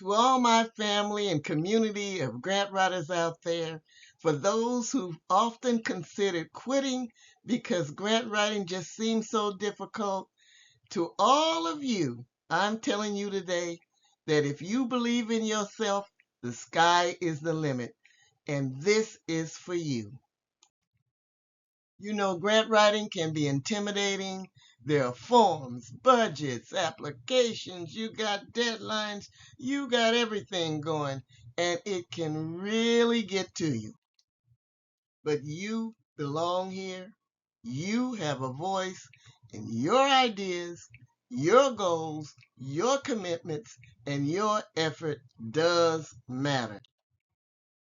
To all my family and community of grant writers out there, for those who've often considered quitting because grant writing just seems so difficult, to all of you, I'm telling you today that if you believe in yourself, the sky is the limit, and this is for you. You know, grant writing can be intimidating. There are forms, budgets, applications, you got deadlines, you got everything going, and it can really get to you. But you belong here. You have a voice, and your ideas, your goals, your commitments, and your effort does matter.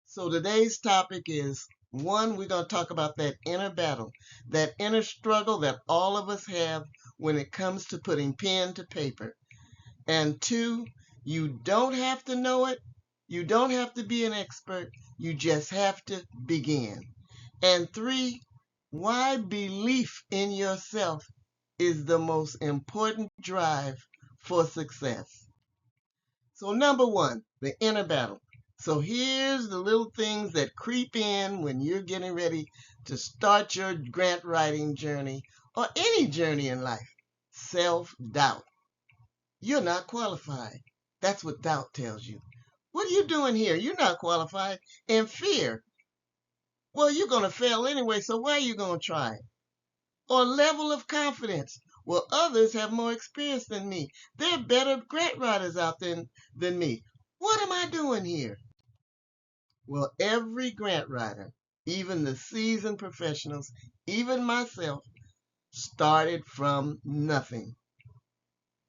So today's topic is one, we're going to talk about that inner battle, that inner struggle that all of us have when it comes to putting pen to paper. And two, you don't have to know it. You don't have to be an expert. You just have to begin. And three, why belief in yourself is the most important drive for success. So number one, the inner battle. So here's the little things that creep in when you're getting ready to start your grant writing journey or any journey in life. Self-doubt. You're not qualified. That's what doubt tells you. What are you doing here? You're not qualified. And fear. Well, you're going to fail anyway, so why are you going to try it? Or level of confidence. Well, others have more experience than me. There are better grant writers out there than me. What am I doing here? Well, every grant writer, even the seasoned professionals, even myself, started from nothing.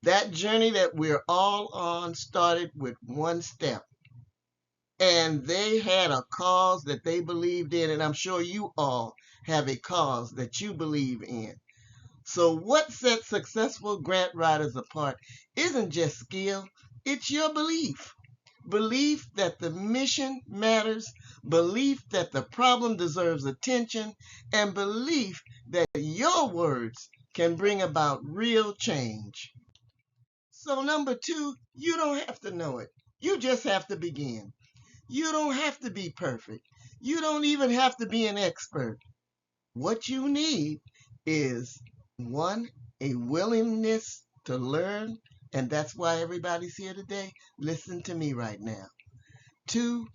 That journey that we're all on started with one step. And they had a cause that they believed in, and I'm sure you all have a cause that you believe in. So what sets successful grant writers apart isn't just skill, it's your belief. Belief that the mission matters, belief that the problem deserves attention, and belief that your words can bring about real change. So number two, you don't have to know it. You just have to begin. You don't have to be perfect. You don't even have to be an expert. What you need is one, a willingness to learn, and that's why everybody's here today. Listen to me right now. Two,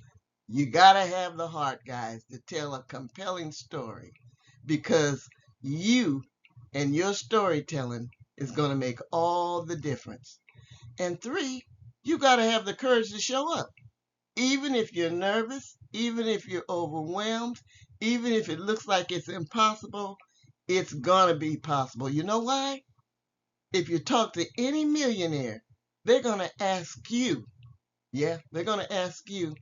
you gotta have the heart, guys, to tell a compelling story because you and your storytelling is going to make all the difference. And three, you gotta have the courage to show up. Even if you're nervous, even if you're overwhelmed, even if it looks like it's impossible, it's gonna be possible. You know why? If you talk to any millionaire, they're gonna ask you, they're gonna ask you,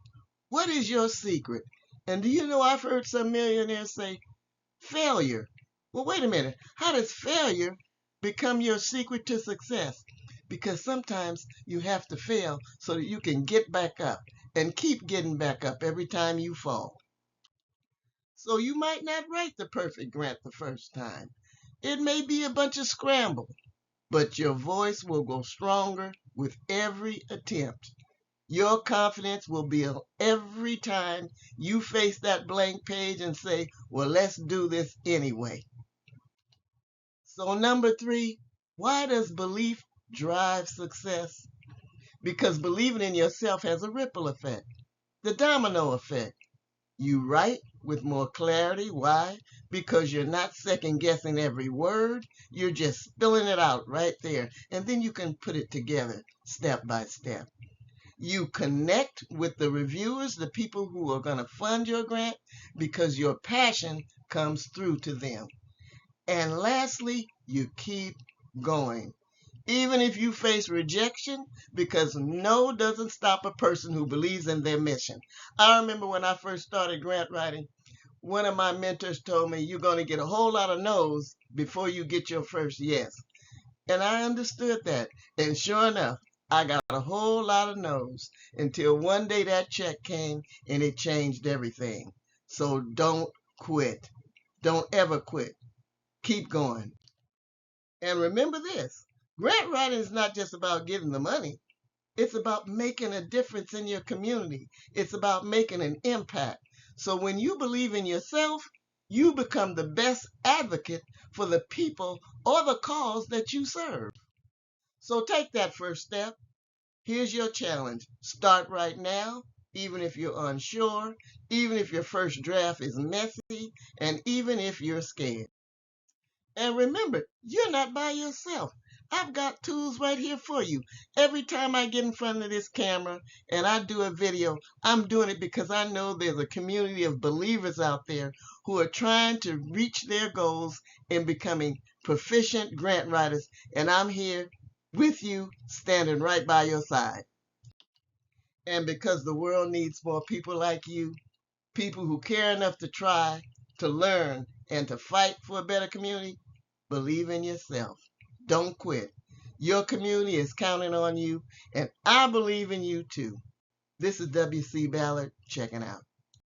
what is your secret? And do you know I've heard some millionaires say, failure. Well, wait a minute. How does failure become your secret to success? Because sometimes you have to fail so that you can get back up and keep getting back up every time you fall. So you might not write the perfect grant the first time. It may be a bunch of scramble, but your voice will go stronger with every attempt. Your confidence will build every time you face that blank page and say, well, let's do this anyway. So number three, why does belief drive success? Because believing in yourself has a ripple effect, the domino effect. You write with more clarity. Why? Because you're not second guessing every word. You're just spilling it out right there. And then you can put it together step by step. You connect with the reviewers, the people who are going to fund your grant, because your passion comes through to them. And lastly, you keep going. Even if you face rejection, because no doesn't stop a person who believes in their mission. I remember when I first started grant writing, one of my mentors told me, you're going to get a whole lot of no's before you get your first yes. And I understood that. And sure enough, I got a whole lot of no's until one day that check came and it changed everything. So don't quit. Don't ever quit. Keep going. And remember this, grant writing is not just about getting the money. It's about making a difference in your community. It's about making an impact. So when you believe in yourself, you become the best advocate for the people or the cause that you serve. So take that first step. Here's your challenge. Start right now, even if you're unsure, even if your first draft is messy, and even if you're scared. And remember, you're not by yourself. I've got tools right here for you. Every time I get in front of this camera and I do a video, I'm doing it because I know there's a community of believers out there who are trying to reach their goals in becoming proficient grant writers. And I'm here with you, standing right by your side. And because the world needs more people like you, people who care enough to try, to learn, and to fight for a better community, believe in yourself. Don't quit. Your community is counting on you, and I believe in you too. This is W.C. Ballard checking out.